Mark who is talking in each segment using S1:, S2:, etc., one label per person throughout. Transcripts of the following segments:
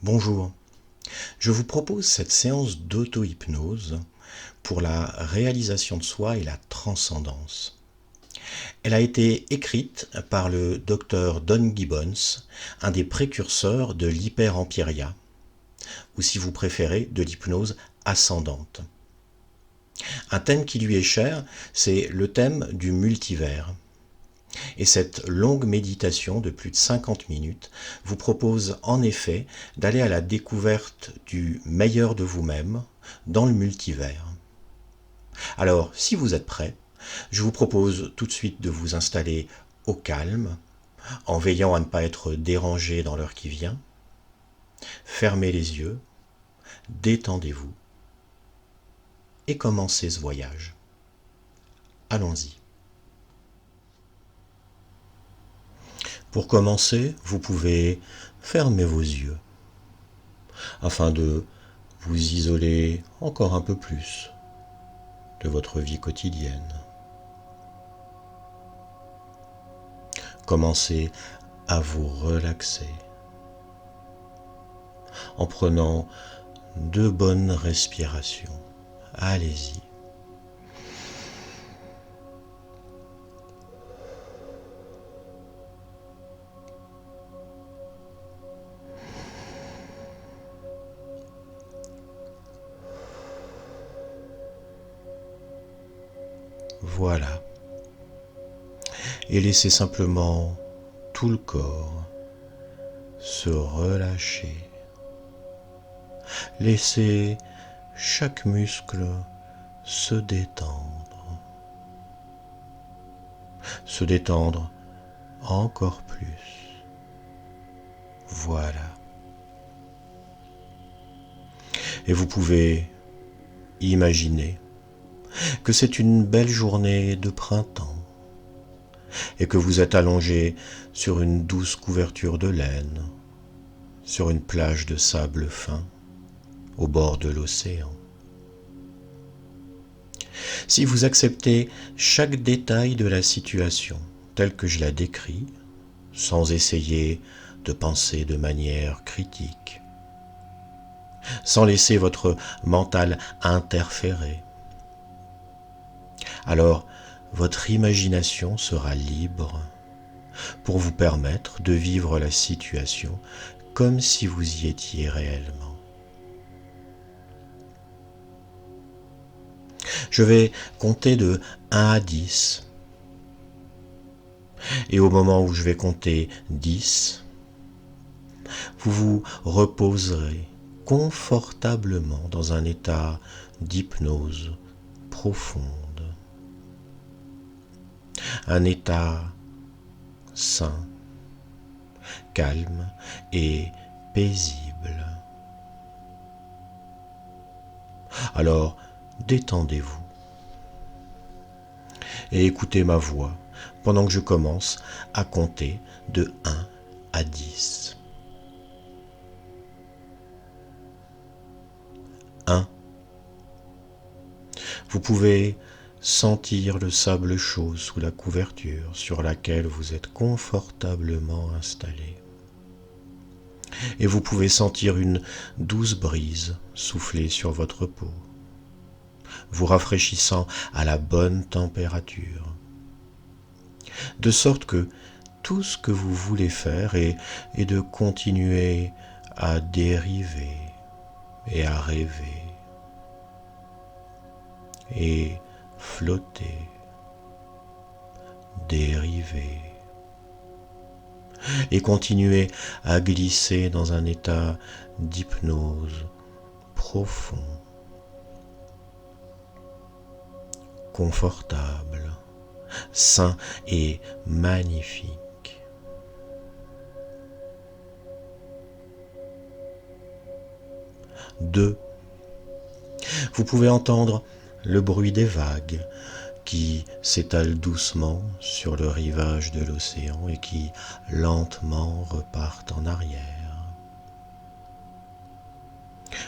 S1: Bonjour, je vous propose cette séance d'auto-hypnose pour la réalisation de soi et la transcendance. Elle a été écrite par le docteur Don Gibbons, un des précurseurs de l'hyper-empyria, ou si vous préférez, de l'hypnose ascendante. Un thème qui lui est cher, c'est le thème du multivers. Et cette longue méditation de plus de 50 minutes vous propose en effet d'aller à la découverte du meilleur de vous-même dans le multivers. Alors, si vous êtes prêt, je vous propose tout de suite de vous installer au calme, en veillant à ne pas être dérangé dans l'heure qui vient. Fermez les yeux, détendez-vous et commencez ce voyage. Allons-y. Pour commencer, vous pouvez fermer vos yeux afin de vous isoler encore un peu plus de votre vie quotidienne. Commencez à vous relaxer en prenant de bonnes respirations. Allez-y. Voilà. Et laissez simplement tout le corps se relâcher. Laissez chaque muscle se détendre encore plus. Voilà. Et vous pouvez imaginer que c'est une belle journée de printemps et que vous êtes allongé sur une douce couverture de laine, sur une plage de sable fin, au bord de l'océan. Si vous acceptez chaque détail de la situation telle que je la décris, sans essayer de penser de manière critique, sans laisser votre mental interférer, alors votre imagination sera libre pour vous permettre de vivre la situation comme si vous y étiez réellement. Je vais compter de 1 à 10. Et au moment où je vais compter 10, vous vous reposerez confortablement dans un état d'hypnose profonde. Un état sain, calme et paisible. Alors, détendez-vous et écoutez ma voix pendant que je commence à compter de 1 à 10. 1. Vous pouvez sentir le sable chaud sous la couverture sur laquelle vous êtes confortablement installé. Et vous pouvez sentir une douce brise souffler sur votre peau, vous rafraîchissant à la bonne température. De sorte que tout ce que vous voulez faire est de continuer à dériver et à rêver et flotter, dériver et continuer à glisser dans un état d'hypnose profond, confortable, sain et magnifique. 2. Vous pouvez entendre le bruit des vagues qui s'étalent doucement sur le rivage de l'océan et qui lentement repartent en arrière.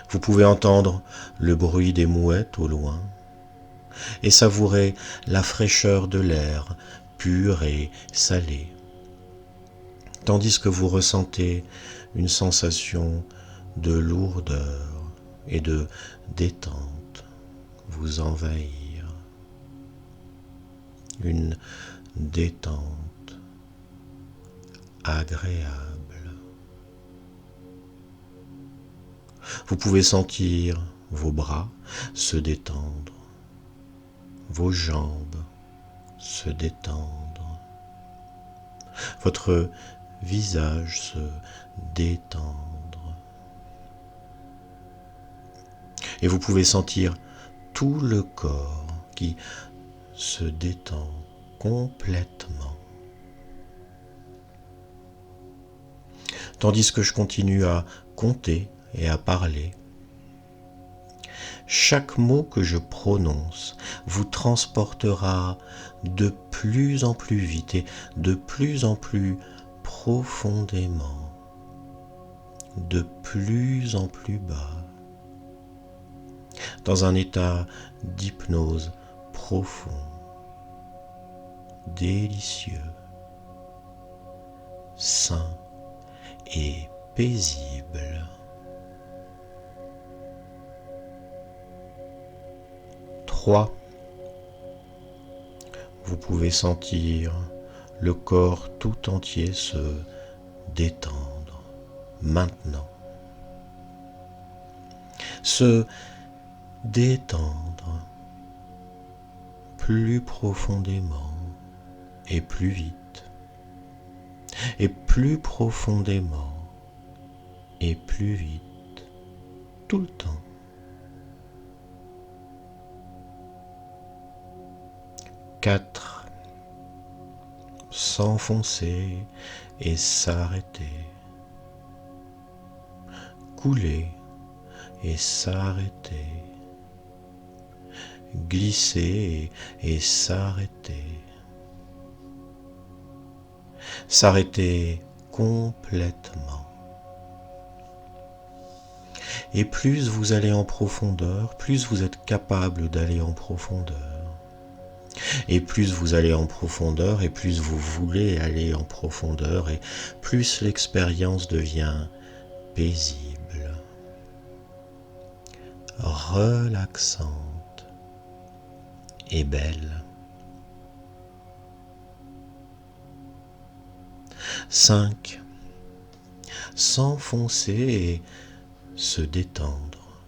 S1: Vous pouvez entendre le bruit des mouettes au loin et savourer la fraîcheur de l'air pur et salé, tandis que vous ressentez une sensation de lourdeur et de détente vous envahir. Une détente agréable. Vous pouvez sentir vos bras se détendre, vos jambes se détendre, votre visage se détendre. Et vous pouvez sentir tout le corps qui se détend complètement. Tandis que je continue à compter et à parler, chaque mot que je prononce vous transportera de plus en plus vite et de plus en plus profondément, de plus en plus bas, dans un état d'hypnose profond, délicieux, sain et paisible. 3. Vous pouvez sentir le corps tout entier se détendre maintenant. Se détendre plus profondément et plus vite, et plus profondément et plus vite, tout le temps. 4. S'enfoncer et s'arrêter. Couler et s'arrêter. Glisser et s'arrêter. S'arrêter complètement. Et plus vous allez en profondeur, plus vous êtes capable d'aller en profondeur. Et plus vous allez en profondeur, et plus vous voulez aller en profondeur, et plus l'expérience devient paisible, relaxante et belle. 5. S'enfoncer et se détendre.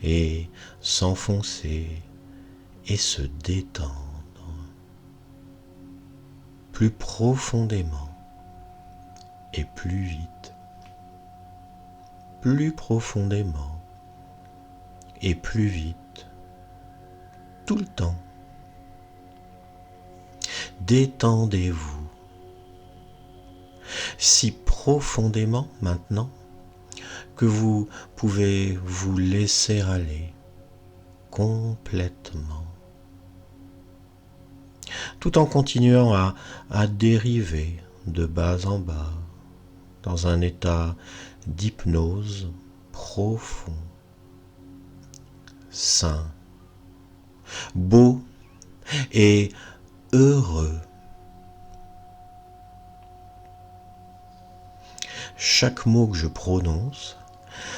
S1: Et s'enfoncer et se détendre plus profondément et plus vite, plus profondément et plus vite, tout le temps. Détendez-vous si profondément maintenant que vous pouvez vous laisser aller complètement, tout en continuant à dériver de bas en bas dans un état d'hypnose profond, sain, beau et heureux. Chaque mot que je prononce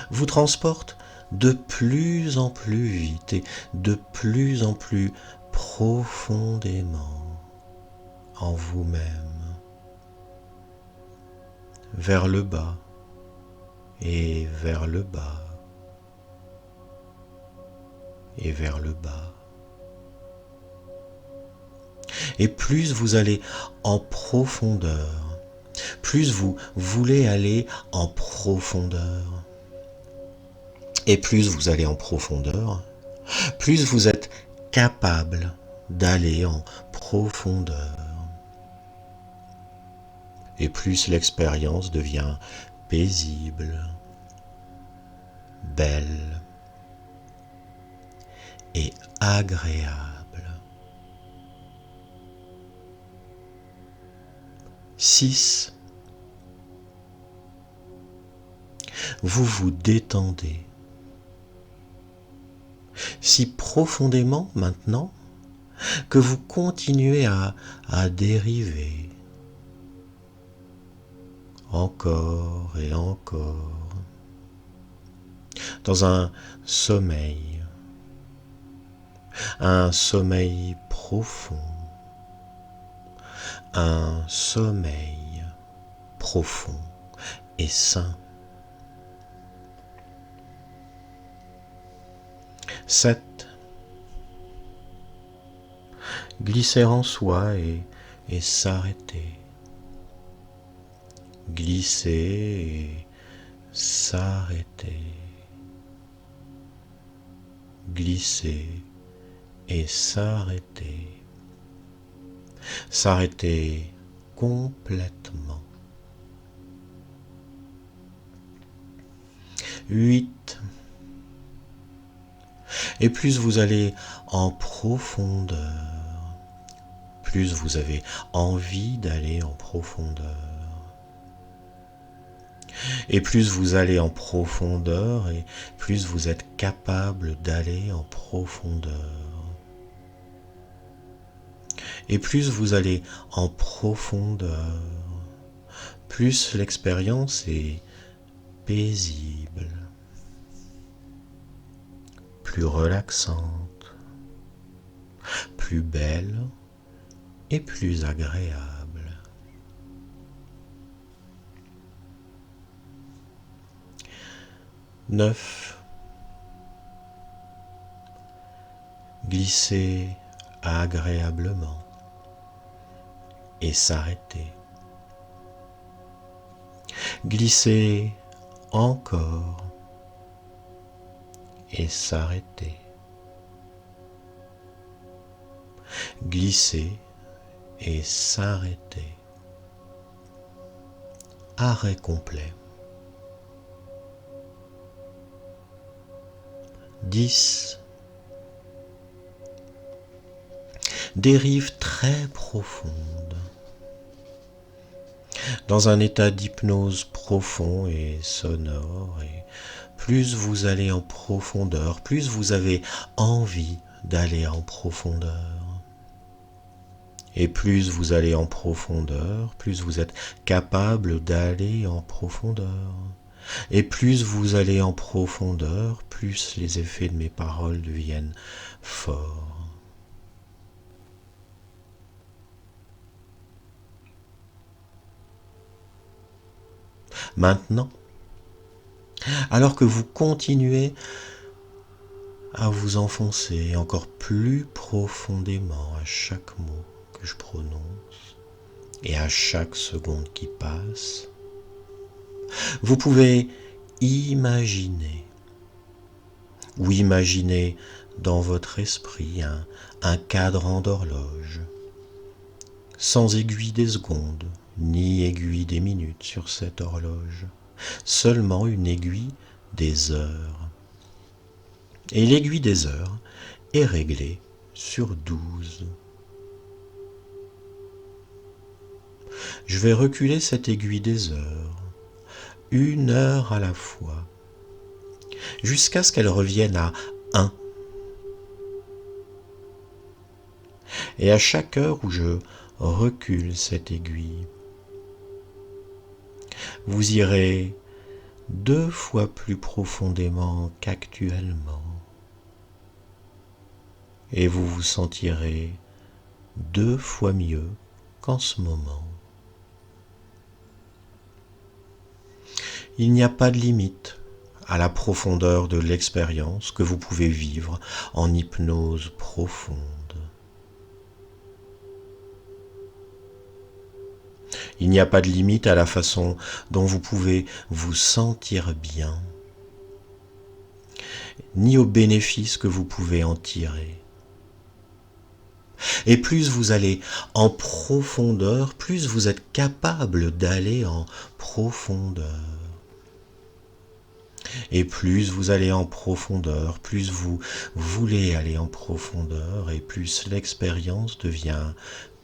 S1: vous transporte de plus en plus vite et de plus en plus profondément en vous-même, vers le bas et vers le bas et vers le bas. Et plus vous allez en profondeur, plus vous voulez aller en profondeur, et plus vous allez en profondeur, plus vous êtes capable d'aller en profondeur. Et plus l'expérience devient paisible, belle et agréable. 6. Vous vous détendez si profondément maintenant que vous continuez à dériver encore et encore dans un sommeil profond, un sommeil profond et sain. 7. Glisser en soi et s'arrêter. Glisser et s'arrêter. Glisser et s'arrêter. S'arrêter complètement. 8. Et plus vous allez en profondeur, plus vous avez envie d'aller en profondeur. Et plus vous allez en profondeur, et plus vous êtes capable d'aller en profondeur. Et plus vous allez en profondeur, plus l'expérience est paisible, plus relaxante, plus belle et plus agréable. 9. Glisser agréablement et s'arrêter. Glisser encore et s'arrêter. Glisser et s'arrêter. Arrêt complet. 10. Dérive très profonde. Dans un état d'hypnose profond et sonore, et plus vous allez en profondeur, plus vous avez envie d'aller en profondeur. Et plus vous allez en profondeur, plus vous êtes capable d'aller en profondeur. Et plus vous allez en profondeur, plus les effets de mes paroles deviennent forts. Maintenant, alors que vous continuez à vous enfoncer encore plus profondément à chaque mot que je prononce et à chaque seconde qui passe, vous pouvez imaginer dans votre esprit un cadran d'horloge, sans aiguille des secondes, ni aiguille des minutes sur cette horloge, seulement une aiguille des heures. Et l'aiguille des heures est réglée sur 12. Je vais reculer cette aiguille des heures, 1 heure à la fois, jusqu'à ce qu'elle revienne à 1. Et à chaque heure où je recule cette aiguille, vous irez 2 fois plus profondément qu'actuellement. Et vous vous sentirez 2 fois mieux qu'en ce moment. Il n'y a pas de limite à la profondeur de l'expérience que vous pouvez vivre en hypnose profonde. Il n'y a pas de limite à la façon dont vous pouvez vous sentir bien, ni aux bénéfices que vous pouvez en tirer. Et plus vous allez en profondeur, plus vous êtes capable d'aller en profondeur. Et plus vous allez en profondeur, plus vous voulez aller en profondeur, et plus l'expérience devient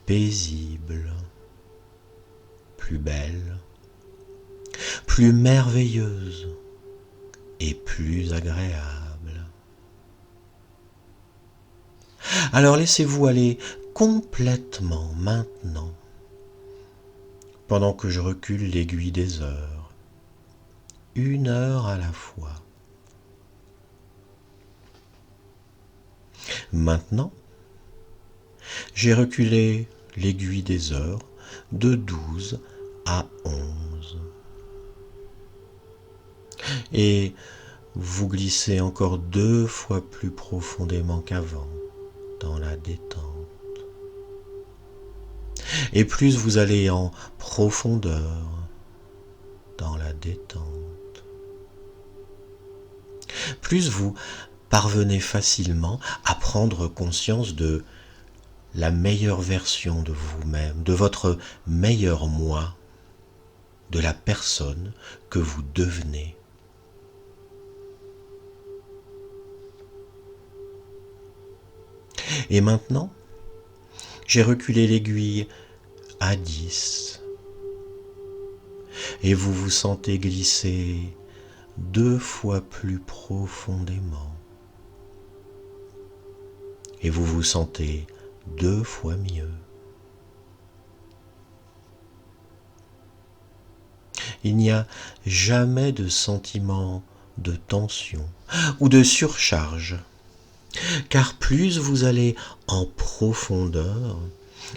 S1: paisible, plus belle, plus merveilleuse et plus agréable. Alors laissez-vous aller complètement maintenant, pendant que je recule l'aiguille des heures, 1 heure à la fois. Maintenant, j'ai reculé l'aiguille des heures de 12 à 11. Et vous glissez encore 2 fois plus profondément qu'avant dans la détente. Et plus vous allez en profondeur dans la détente, plus vous parvenez facilement à prendre conscience de la meilleure version de vous-même, de votre meilleur moi, de la personne que vous devenez. Et maintenant, j'ai reculé l'aiguille à 10 et vous vous sentez glisser 2 fois plus profondément et vous vous sentez 2 fois mieux. Il n'y a jamais de sentiment de tension ou de surcharge, car plus vous allez en profondeur,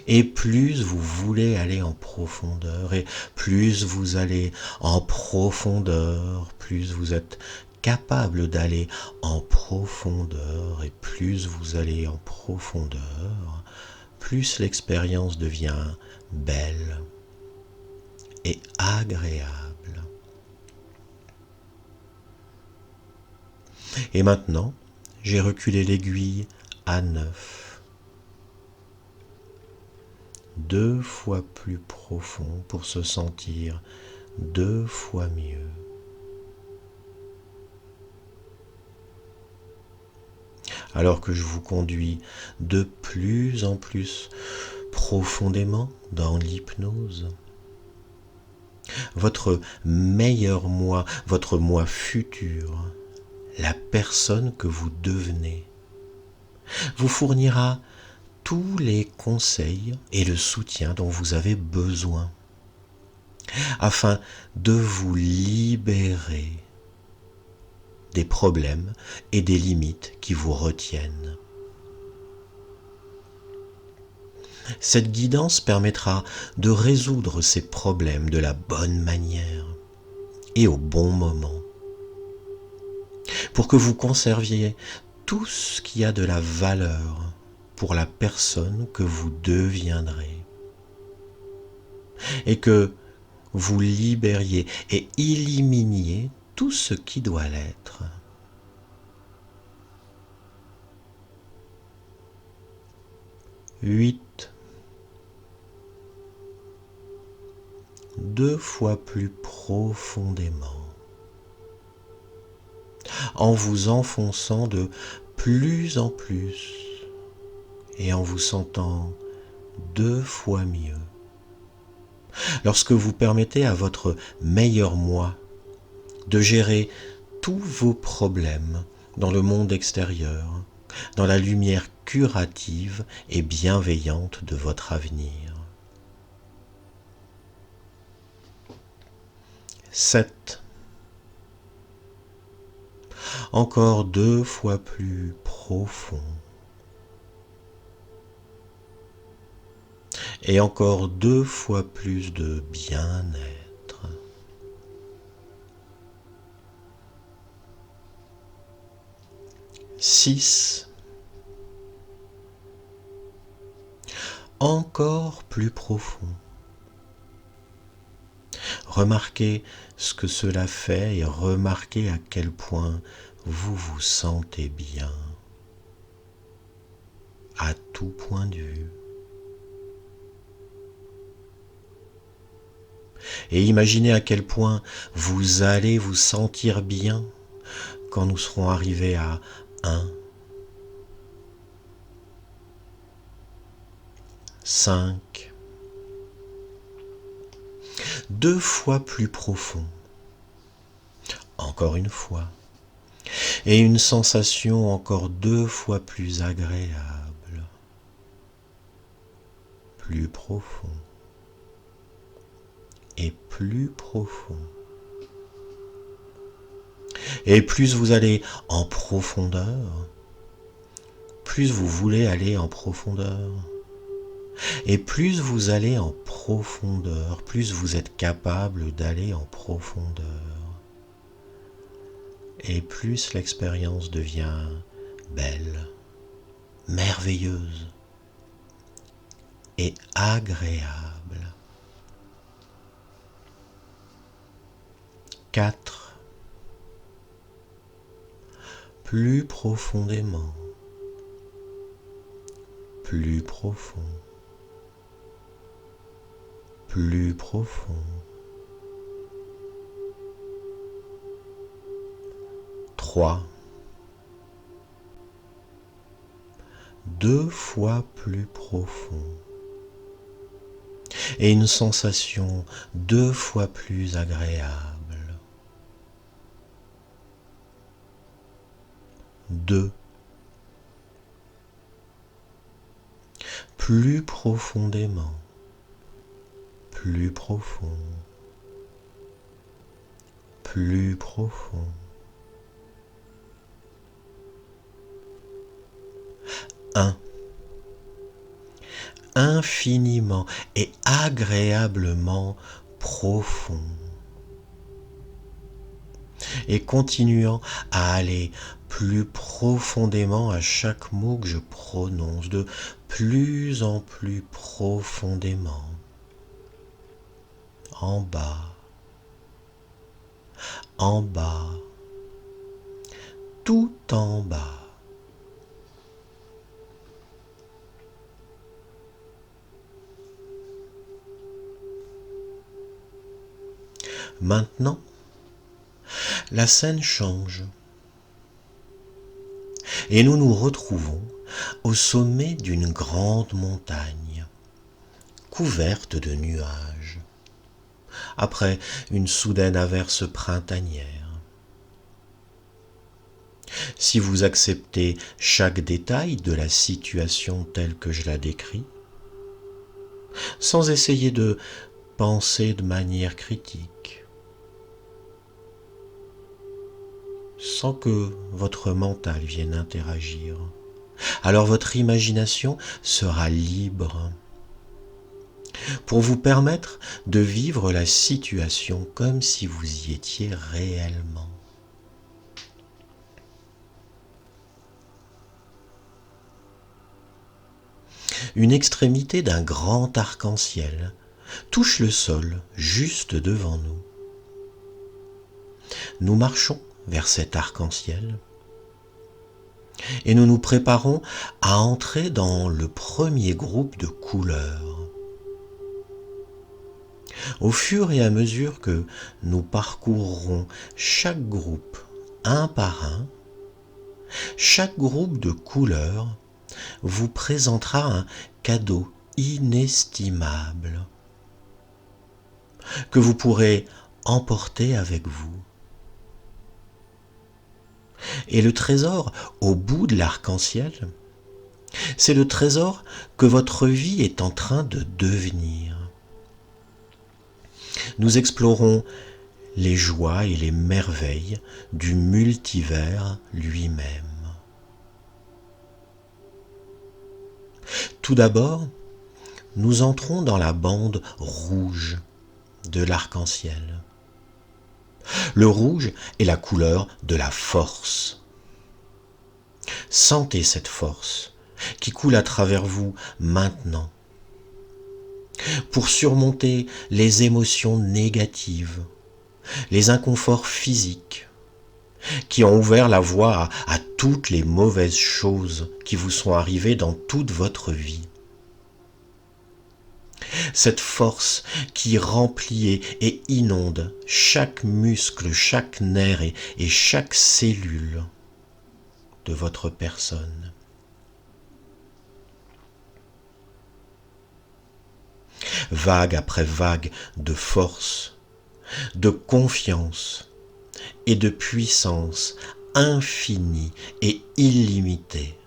S1: et plus vous voulez aller en profondeur, et plus vous allez en profondeur, plus vous êtes capable d'aller en profondeur, et plus vous allez en profondeur, plus l'expérience devient belle et agréable. Et maintenant, j'ai reculé l'aiguille à 9. 2 fois plus profond pour se sentir 2 fois mieux. Alors que je vous conduis de plus en plus profondément dans l'hypnose, votre meilleur moi, votre moi futur, la personne que vous devenez, vous fournira tous les conseils et le soutien dont vous avez besoin afin de vous libérer des problèmes et des limites qui vous retiennent. Cette guidance permettra de résoudre ces problèmes de la bonne manière et au bon moment, pour que vous conserviez tout ce qui a de la valeur pour la personne que vous deviendrez, et que vous libériez et éliminiez tout ce qui doit l'être. Huit. 2 fois plus profondément, en vous enfonçant de plus en plus et en vous sentant 2 fois mieux. Lorsque vous permettez à votre meilleur moi de gérer tous vos problèmes dans le monde extérieur, dans la lumière curative et bienveillante de votre avenir. 7. Encore 2 fois plus profond. Et encore 2 fois plus de bien-être. 6. Encore plus profond. Remarquez ce que cela fait et remarquez à quel point vous vous sentez bien, à tout point de vue. Et imaginez à quel point vous allez vous sentir bien quand nous serons arrivés à 1, 5, 2 fois plus profond, encore une fois, et une sensation encore 2 fois plus agréable, plus profond et plus profond. Et plus vous allez en profondeur, plus vous voulez aller en profondeur. Et plus vous allez en profondeur, plus vous êtes capable d'aller en profondeur. Et plus l'expérience devient belle, merveilleuse et agréable. 4. Plus profondément, plus profond, plus profond. 3. 2 fois plus profond. Et une sensation 2 fois plus agréable. 2. Plus profondément, plus profond, plus profond. 1. Infiniment et agréablement profond. Et continuant à aller plus profondément à chaque mot que je prononce, de plus en plus profondément. En bas, en bas, tout en bas. Maintenant, la scène change et nous nous retrouvons au sommet d'une grande montagne, couverte de nuages, après une soudaine averse printanière. Si vous acceptez chaque détail de la situation telle que je la décris, sans essayer de penser de manière critique, sans que votre mental vienne interagir, alors votre imagination sera libre pour vous permettre de vivre la situation comme si vous y étiez réellement. Une extrémité d'un grand arc-en-ciel touche le sol juste devant nous. Nous marchons vers cet arc-en-ciel et nous nous préparons à entrer dans le premier groupe de couleurs. Au fur et à mesure que nous parcourrons chaque groupe un par un, chaque groupe de couleurs vous présentera un cadeau inestimable que vous pourrez emporter avec vous. Et le trésor au bout de l'arc-en-ciel, c'est le trésor que votre vie est en train de devenir. Nous explorons les joies et les merveilles du multivers lui-même. Tout d'abord, nous entrons dans la bande rouge de l'arc-en-ciel. Le rouge est la couleur de la force. Sentez cette force qui coule à travers vous maintenant pour surmonter les émotions négatives, les inconforts physiques qui ont ouvert la voie à toutes les mauvaises choses qui vous sont arrivées dans toute votre vie. Cette force qui remplit et inonde chaque muscle, chaque nerf et chaque cellule de votre personne. Vague après vague de force, de confiance et de puissance infinie et illimitée.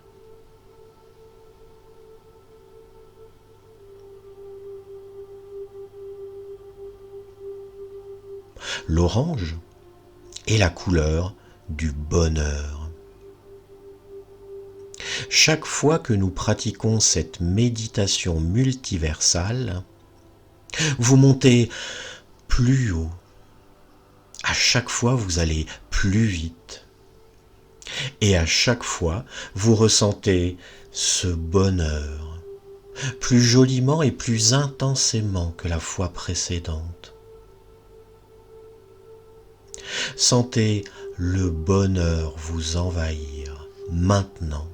S1: L'orange est la couleur du bonheur. Chaque fois que nous pratiquons cette méditation multiversale, vous montez plus haut. À chaque fois, vous allez plus vite. Et à chaque fois, vous ressentez ce bonheur, plus joliment et plus intensément que la fois précédente. Sentez le bonheur vous envahir maintenant,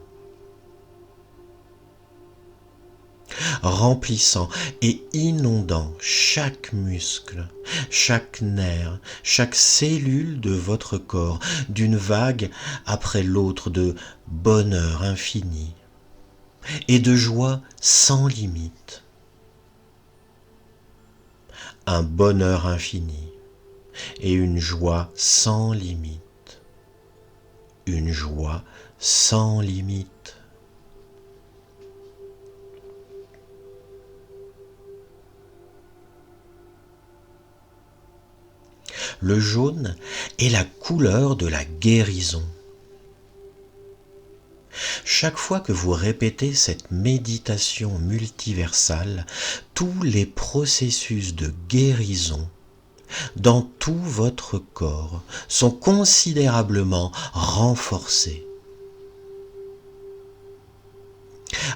S1: remplissant et inondant chaque muscle, chaque nerf, chaque cellule de votre corps d'une vague après l'autre de bonheur infini et de joie sans limite. Un bonheur infini et une joie sans limite. Une joie sans limite. Le jaune est la couleur de la guérison. Chaque fois que vous répétez cette méditation multiversale, tous les processus de guérison dans tout votre corps sont considérablement renforcés.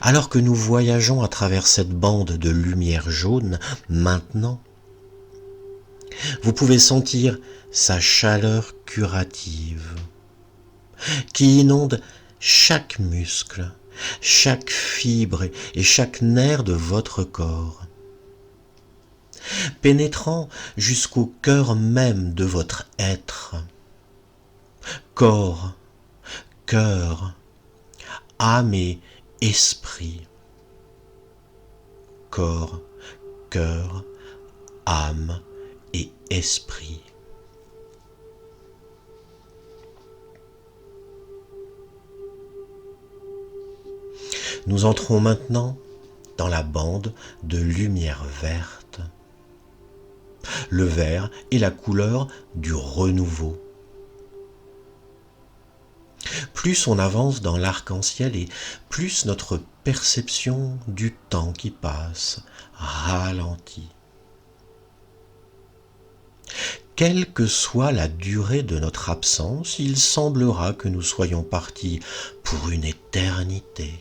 S1: Alors que nous voyageons à travers cette bande de lumière jaune, maintenant, vous pouvez sentir sa chaleur curative qui inonde chaque muscle, chaque fibre et chaque nerf de votre corps, pénétrant jusqu'au cœur même de votre être. Corps, cœur, âme et esprit. Corps, cœur, âme et esprit. Nous entrons maintenant dans la bande de lumière verte. Le vert est la couleur du renouveau. Plus on avance dans l'arc-en-ciel et plus notre perception du temps qui passe ralentit. Quelle que soit la durée de notre absence, il semblera que nous soyons partis pour une éternité.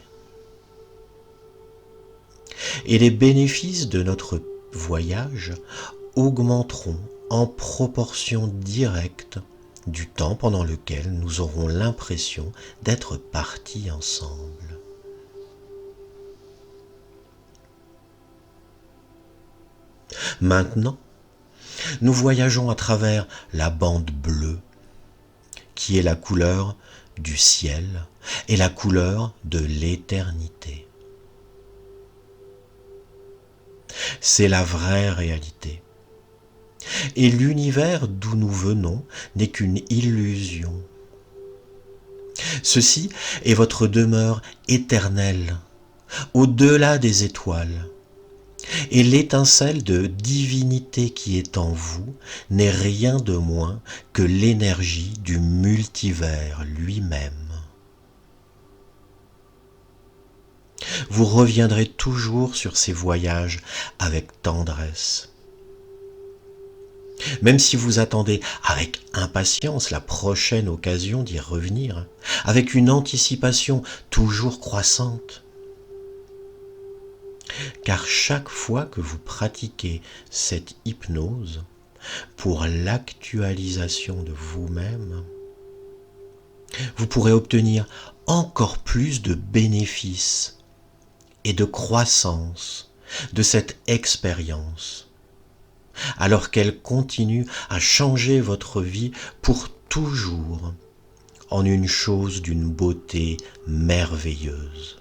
S1: Et les bénéfices de notre voyage augmenteront en proportion directe du temps pendant lequel nous aurons l'impression d'être partis ensemble. Maintenant, nous voyageons à travers la bande bleue, qui est la couleur du ciel et la couleur de l'éternité. C'est la vraie réalité. Et l'univers d'où nous venons n'est qu'une illusion. Ceci est votre demeure éternelle, au-delà des étoiles. Et l'étincelle de divinité qui est en vous n'est rien de moins que l'énergie du multivers lui-même. Vous reviendrez toujours sur ces voyages avec tendresse. Même si vous attendez avec impatience la prochaine occasion d'y revenir, avec une anticipation toujours croissante. Car chaque fois que vous pratiquez cette hypnose pour l'actualisation de vous-même, vous pourrez obtenir encore plus de bénéfices et de croissance de cette expérience, alors qu'elle continue à changer votre vie pour toujours en une chose d'une beauté merveilleuse.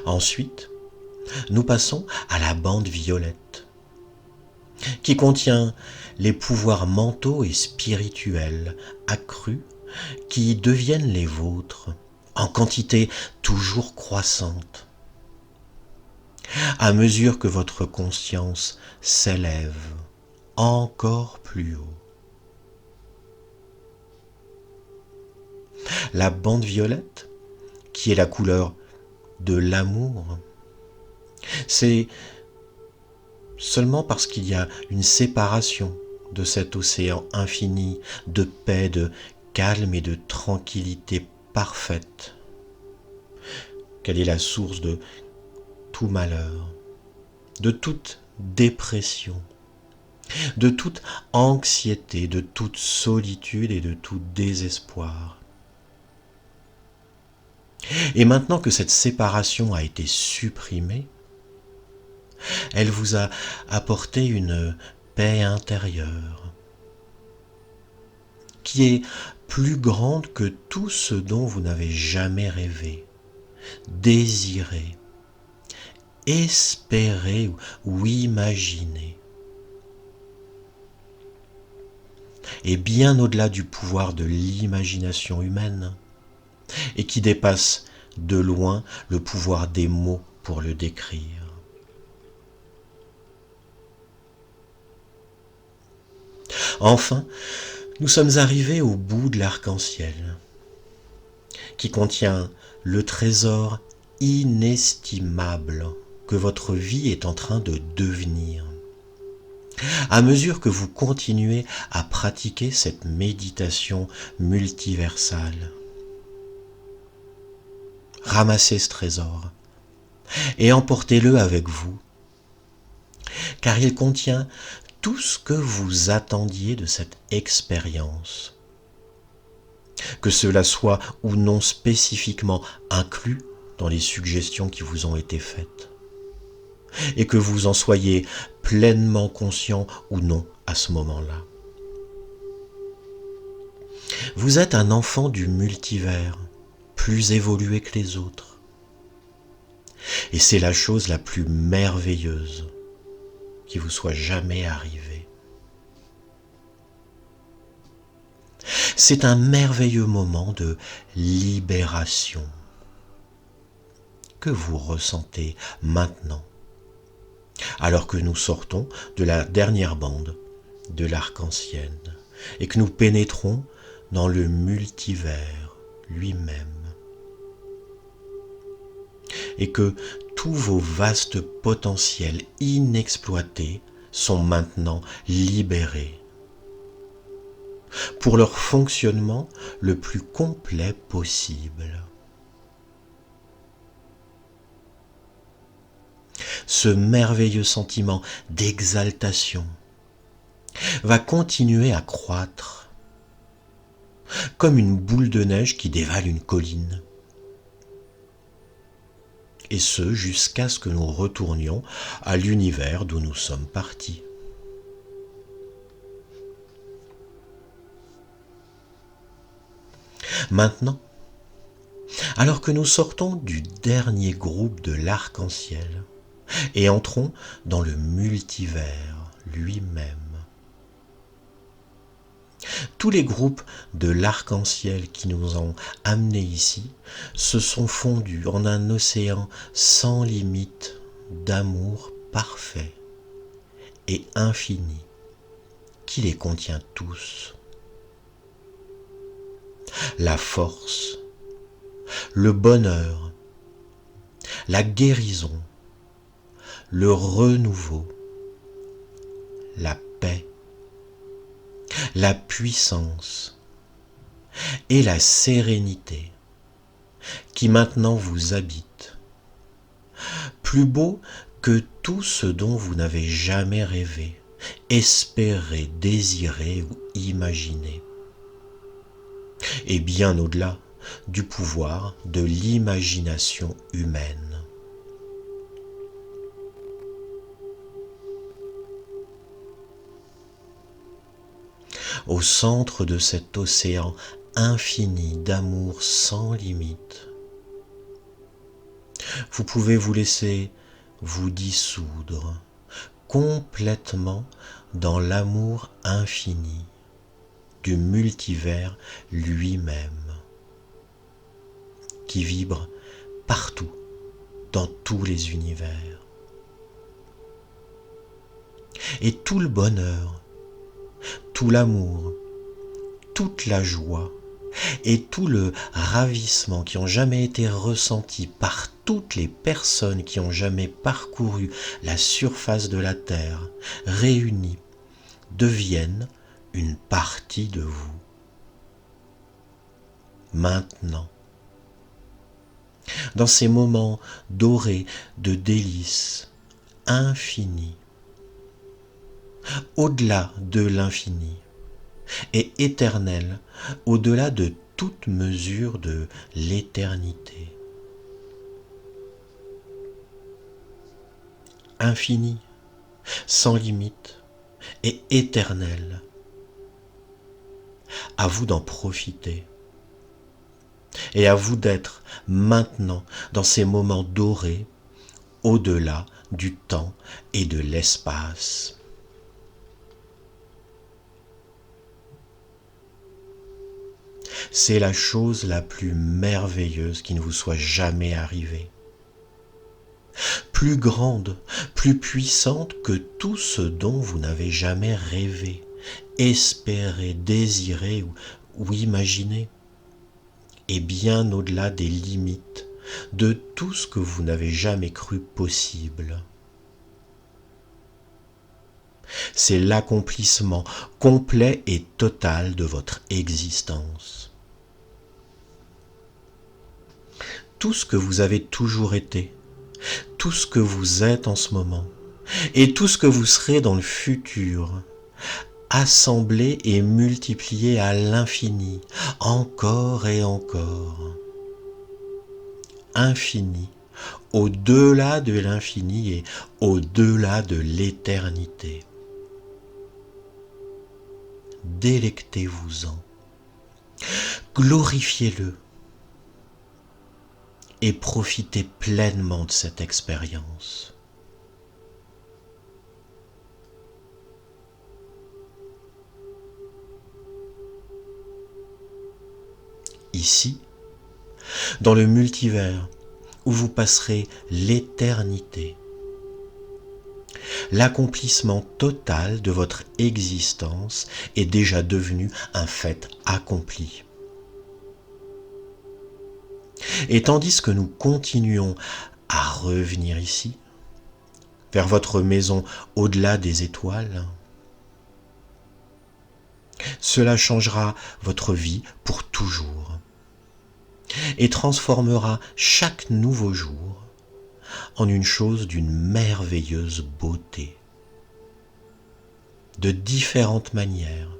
S1: Ensuite, nous passons à la bande violette, qui contient les pouvoirs mentaux et spirituels accrus qui deviennent les vôtres en quantité toujours croissante. À mesure que votre conscience s'élève encore plus haut. La bande violette, qui est la couleur de l'amour, c'est seulement parce qu'il y a une séparation de cet océan infini de paix, de calme et de tranquillité parfaite qu'elle est la source de tout malheur, de toute dépression, de toute anxiété, de toute solitude et de tout désespoir. Et maintenant que cette séparation a été supprimée, elle vous a apporté une paix intérieure qui est plus grande que tout ce dont vous n'avez jamais rêvé, désiré, espéré ou imaginé. Et bien au-delà du pouvoir de l'imagination humaine, et qui dépasse de loin le pouvoir des mots pour le décrire. Enfin, nous sommes arrivés au bout de l'arc-en-ciel, qui contient le trésor inestimable que votre vie est en train de devenir. À mesure que vous continuez à pratiquer cette méditation multiversale, ramassez ce trésor et emportez-le avec vous, car il contient tout ce que vous attendiez de cette expérience. Que cela soit ou non spécifiquement inclus dans les suggestions qui vous ont été faites, et que vous en soyez pleinement conscient ou non à ce moment-là. Vous êtes un enfant du multivers, plus évolué que les autres. Et c'est la chose la plus merveilleuse qui vous soit jamais arrivée. C'est un merveilleux moment de libération que vous ressentez maintenant, alors que nous sortons de la dernière bande de l'arc-en-ciel et que nous pénétrons dans le multivers lui-même. Et que tous vos vastes potentiels inexploités sont maintenant libérés pour leur fonctionnement le plus complet possible. Ce merveilleux sentiment d'exaltation va continuer à croître comme une boule de neige qui dévale une colline. Et ce, jusqu'à ce que nous retournions à l'univers d'où nous sommes partis. Maintenant, alors que nous sortons du dernier groupe de l'arc-en-ciel et entrons dans le multivers lui-même, tous les groupes de l'arc-en-ciel qui nous ont amenés ici se sont fondus en un océan sans limite d'amour parfait et infini qui les contient tous. La force, le bonheur, la guérison, le renouveau, la paix, la puissance et la sérénité qui maintenant vous habitent, plus beau que tout ce dont vous n'avez jamais rêvé, espéré, désiré ou imaginé, et bien au-delà du pouvoir de l'imagination humaine. Au centre de cet océan infini d'amour sans limite, vous pouvez vous laisser vous dissoudre complètement dans l'amour infini du multivers lui-même, qui vibre partout, dans tous les univers. Et tout le bonheur tout l'amour, toute la joie et tout le ravissement qui ont jamais été ressentis par toutes les personnes qui ont jamais parcouru la surface de la terre, réunis, deviennent une partie de vous. Maintenant, dans ces moments dorés de délices infinies, au-delà de l'infini et éternel, au-delà de toute mesure de l'éternité. Infini, sans limite et éternel. À vous d'en profiter. Et à vous d'être maintenant dans ces moments dorés, au-delà du temps et de l'espace. C'est la chose la plus merveilleuse qui ne vous soit jamais arrivée. Plus grande, plus puissante que tout ce dont vous n'avez jamais rêvé, espéré, désiré ou imaginé. Et bien au-delà des limites de tout ce que vous n'avez jamais cru possible. C'est l'accomplissement complet et total de votre existence. Tout ce que vous avez toujours été, tout ce que vous êtes en ce moment, et tout ce que vous serez dans le futur, assemblé et multiplié à l'infini, encore et encore. Infini, au-delà de l'infini et au-delà de l'éternité. Délectez-vous-en, glorifiez-le et profitez pleinement de cette expérience. Ici, dans le multivers où vous passerez l'éternité, l'accomplissement total de votre existence est déjà devenu un fait accompli. Et tandis que nous continuons à revenir ici, vers votre maison au-delà des étoiles, cela changera votre vie pour toujours et transformera chaque nouveau jour en une chose d'une merveilleuse beauté, de différentes manières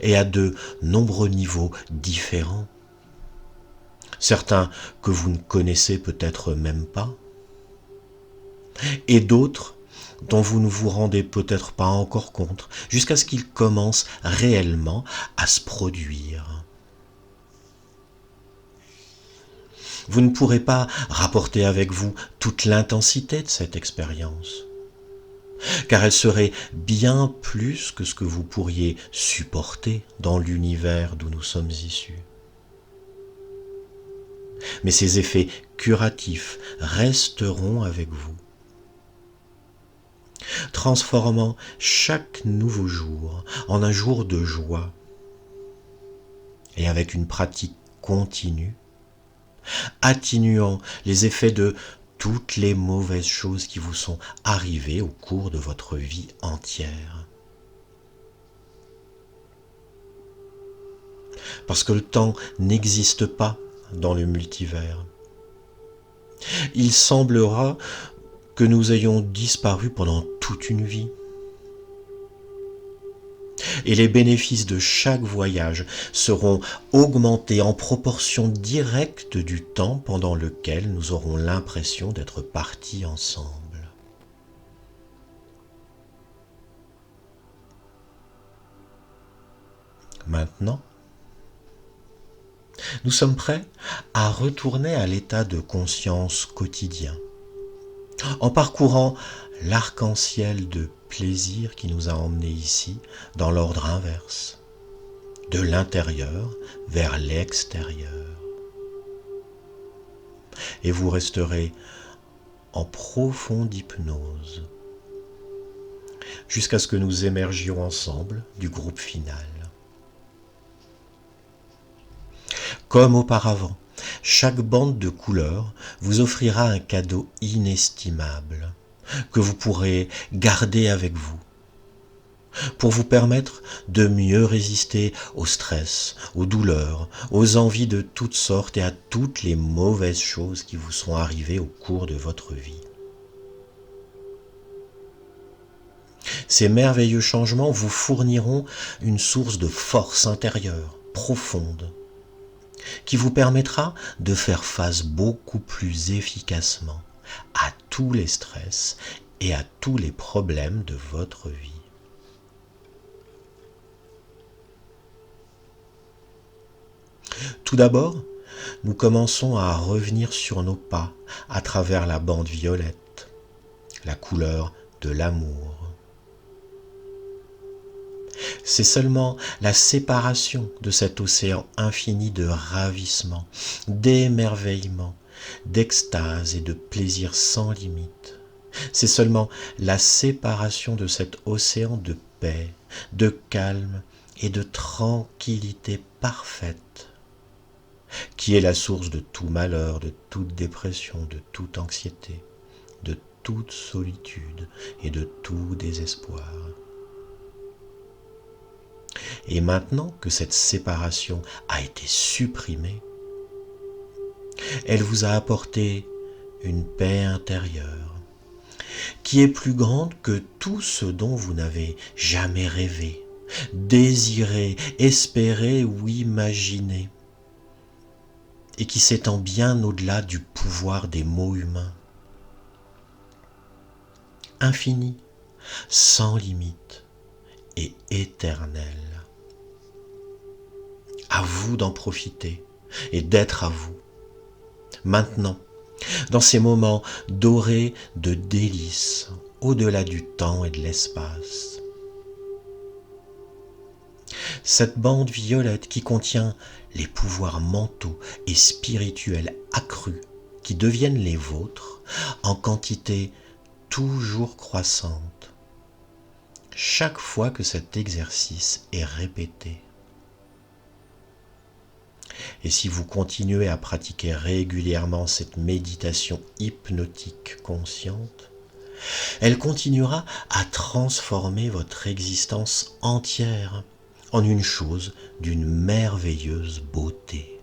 S1: et à de nombreux niveaux différents. Certains que vous ne connaissez peut-être même pas, et d'autres dont vous ne vous rendez peut-être pas encore compte, jusqu'à ce qu'ils commencent réellement à se produire. Vous ne pourrez pas rapporter avec vous toute l'intensité de cette expérience, car elle serait bien plus que ce que vous pourriez supporter dans l'univers d'où nous sommes issus. Mais ces effets curatifs resteront avec vous, transformant chaque nouveau jour en un jour de joie, et avec une pratique continue, atténuant les effets de toutes les mauvaises choses qui vous sont arrivées au cours de votre vie entière. Parce que le temps n'existe pas dans le multivers. Il semblera que nous ayons disparu pendant toute une vie. Et les bénéfices de chaque voyage seront augmentés en proportion directe du temps pendant lequel nous aurons l'impression d'être partis ensemble. Maintenant, nous sommes prêts à retourner à l'état de conscience quotidien, en parcourant l'arc-en-ciel de plaisir qui nous a emmenés ici dans l'ordre inverse, de l'intérieur vers l'extérieur. Et vous resterez en profonde hypnose, jusqu'à ce que nous émergions ensemble du groupe final. Comme auparavant, chaque bande de couleurs vous offrira un cadeau inestimable que vous pourrez garder avec vous pour vous permettre de mieux résister au stress, aux douleurs, aux envies de toutes sortes et à toutes les mauvaises choses qui vous sont arrivées au cours de votre vie. Ces merveilleux changements vous fourniront une source de force intérieure profonde qui vous permettra de faire face beaucoup plus efficacement à tous les stress et à tous les problèmes de votre vie. Tout d'abord, nous commençons à revenir sur nos pas à travers la bande violette, la couleur de l'amour. C'est seulement la séparation de cet océan infini de ravissement, d'émerveillement, d'extase et de plaisir sans limite. C'est seulement la séparation de cet océan de paix, de calme et de tranquillité parfaite qui est la source de tout malheur, de toute dépression, de toute anxiété, de toute solitude et de tout désespoir. Et maintenant que cette séparation a été supprimée, elle vous a apporté une paix intérieure qui est plus grande que tout ce dont vous n'avez jamais rêvé, désiré, espéré ou imaginé, et qui s'étend bien au-delà du pouvoir des mots humains. Infini, sans limite et éternel. À vous d'en profiter et d'être à vous. Maintenant, dans ces moments dorés de délices, au-delà du temps et de l'espace. Cette bande violette qui contient les pouvoirs mentaux et spirituels accrus qui deviennent les vôtres en quantité toujours croissante, chaque fois que cet exercice est répété. Et si vous continuez à pratiquer régulièrement cette méditation hypnotique consciente, elle continuera à transformer votre existence entière en une chose d'une merveilleuse beauté.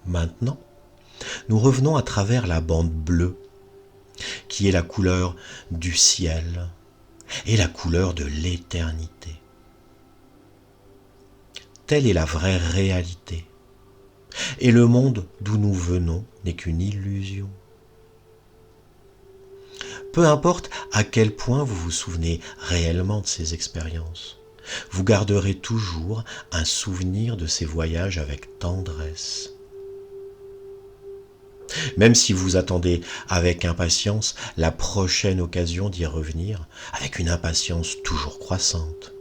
S1: Maintenant, nous revenons à travers la bande bleue, qui est la couleur du ciel et la couleur de l'éternité. Telle est la vraie réalité. Et le monde d'où nous venons n'est qu'une illusion. Peu importe à quel point vous vous souvenez réellement de ces expériences, vous garderez toujours un souvenir de ces voyages avec tendresse. Même si vous attendez avec impatience la prochaine occasion d'y revenir, avec une impatience toujours croissante.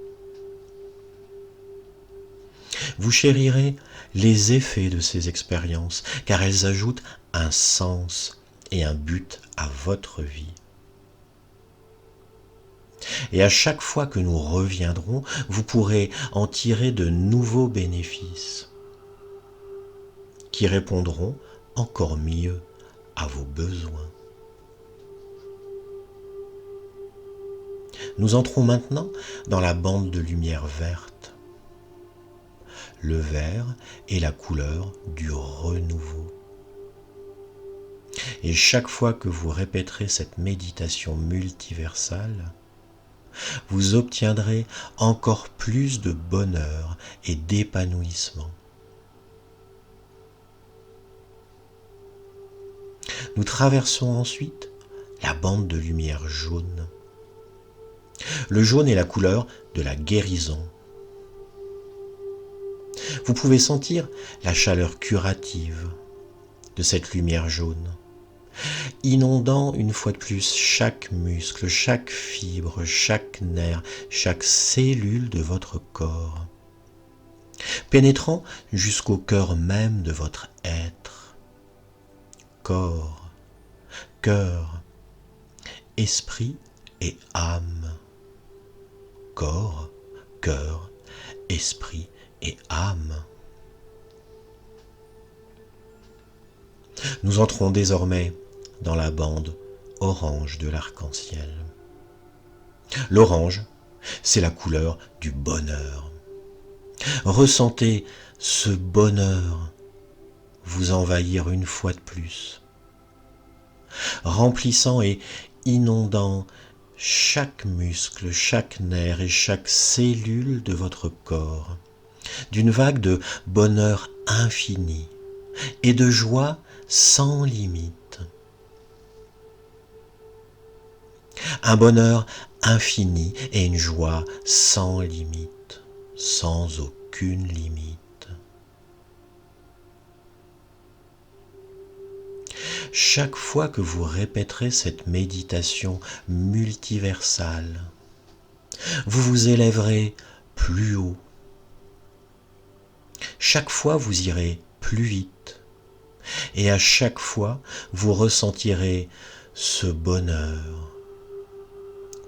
S1: Vous chérirez les effets de ces expériences, car elles ajoutent un sens et un but à votre vie. Et à chaque fois que nous reviendrons, vous pourrez en tirer de nouveaux bénéfices qui répondront encore mieux à vos besoins. Nous entrons maintenant dans la bande de lumière verte. Le vert est la couleur du renouveau. Et chaque fois que vous répéterez cette méditation multiversale, vous obtiendrez encore plus de bonheur et d'épanouissement. Nous traversons ensuite la bande de lumière jaune. Le jaune est la couleur de la guérison. Vous pouvez sentir la chaleur curative de cette lumière jaune, inondant une fois de plus chaque muscle, chaque fibre, chaque nerf, chaque cellule de votre corps, pénétrant jusqu'au cœur même de votre être. Corps, cœur, esprit et âme. Corps, cœur, esprit et âme. Nous entrons désormais dans la bande orange de l'arc-en-ciel. L'orange, c'est la couleur du bonheur. Ressentez ce bonheur vous envahir une fois de plus, remplissant et inondant chaque muscle, chaque nerf et chaque cellule de votre corps, d'une vague de bonheur infini et de joie sans limite. Un bonheur infini et une joie sans limite, sans aucune limite. Chaque fois que vous répéterez cette méditation multiversale, vous vous élèverez plus haut. Chaque fois, vous irez plus vite. Et à chaque fois, vous ressentirez ce bonheur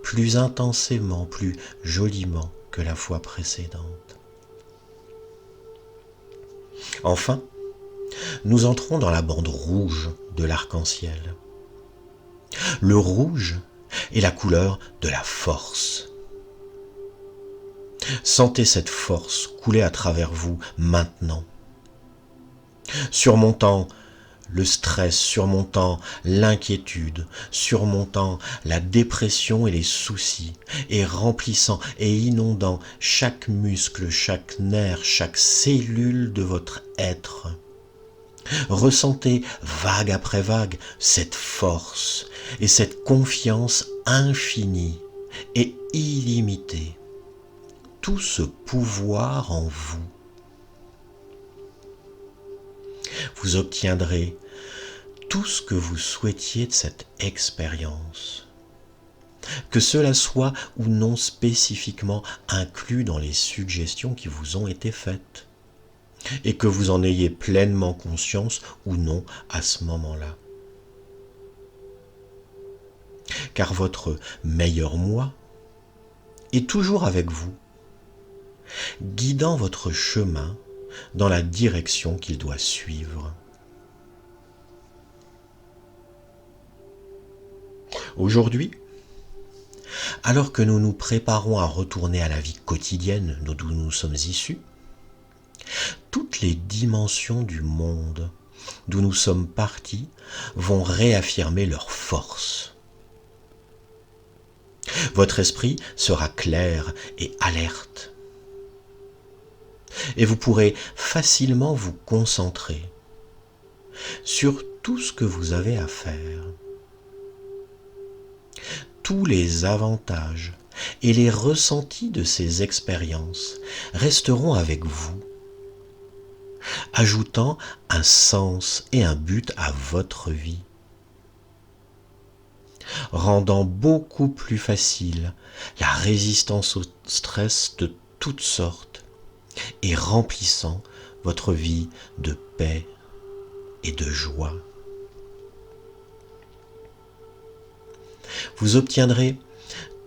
S1: plus intensément, plus joliment que la fois précédente. Enfin, nous entrons dans la bande rouge de l'arc-en-ciel. Le rouge est la couleur de la force. Sentez cette force couler à travers vous maintenant, surmontant le stress, surmontant l'inquiétude, surmontant la dépression et les soucis, et remplissant et inondant chaque muscle, chaque nerf, chaque cellule de votre être. Ressentez vague après vague cette force et cette confiance infinie et illimitée, tout ce pouvoir en vous. Vous obtiendrez tout ce que vous souhaitiez de cette expérience, que cela soit ou non spécifiquement inclus dans les suggestions qui vous ont été faites, et que vous en ayez pleinement conscience ou non à ce moment-là. Car votre meilleur moi est toujours avec vous, guidant votre chemin dans la direction qu'il doit suivre. Aujourd'hui, alors que nous nous préparons à retourner à la vie quotidienne d'où nous sommes issus, toutes les dimensions du monde d'où nous sommes partis vont réaffirmer leur force. Votre esprit sera clair et alerte, et vous pourrez facilement vous concentrer sur tout ce que vous avez à faire. Tous les avantages et les ressentis de ces expériences resteront avec vous, ajoutant un sens et un but à votre vie, rendant beaucoup plus facile la résistance au stress de toutes sortes et remplissant votre vie de paix et de joie. Vous obtiendrez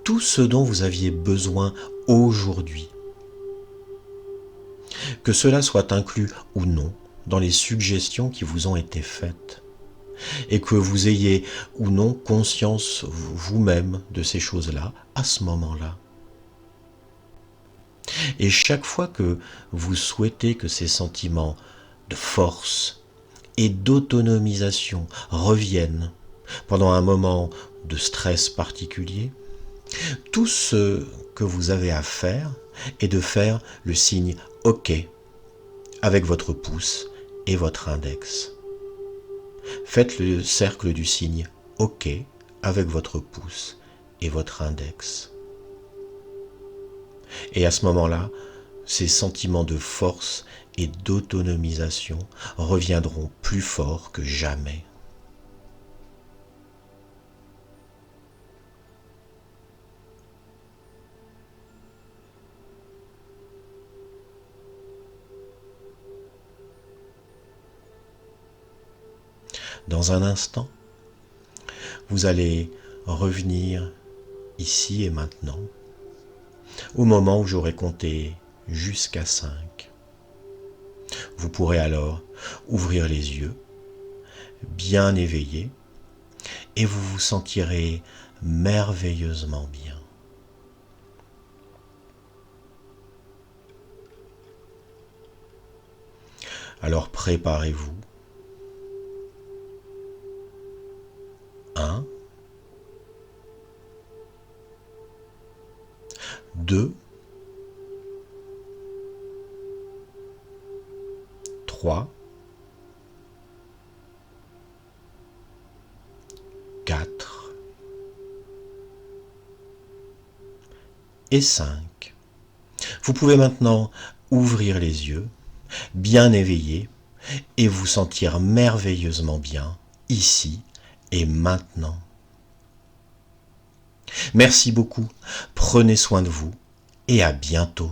S1: tout ce dont vous aviez besoin aujourd'hui, que cela soit inclus ou non dans les suggestions qui vous ont été faites, et que vous ayez ou non conscience vous-même de ces choses-là à ce moment-là. Et chaque fois que vous souhaitez que ces sentiments de force et d'autonomisation reviennent pendant un moment de stress particulier, tout ce que vous avez à faire est de faire le signe OK avec votre pouce et votre index. Faites le cercle du signe OK avec votre pouce et votre index. Et à ce moment-là, ces sentiments de force et d'autonomisation reviendront plus forts que jamais. Dans un instant, vous allez revenir ici et maintenant, au moment où j'aurai compté jusqu'à 5. Vous pourrez alors ouvrir les yeux, bien éveillé, et vous vous sentirez merveilleusement bien. Alors préparez-vous. 1, 2, 3, 4 et 5. Vous pouvez maintenant ouvrir les yeux, bien éveillé, et vous sentir merveilleusement bien, ici et maintenant. Merci beaucoup, prenez soin de vous et à bientôt.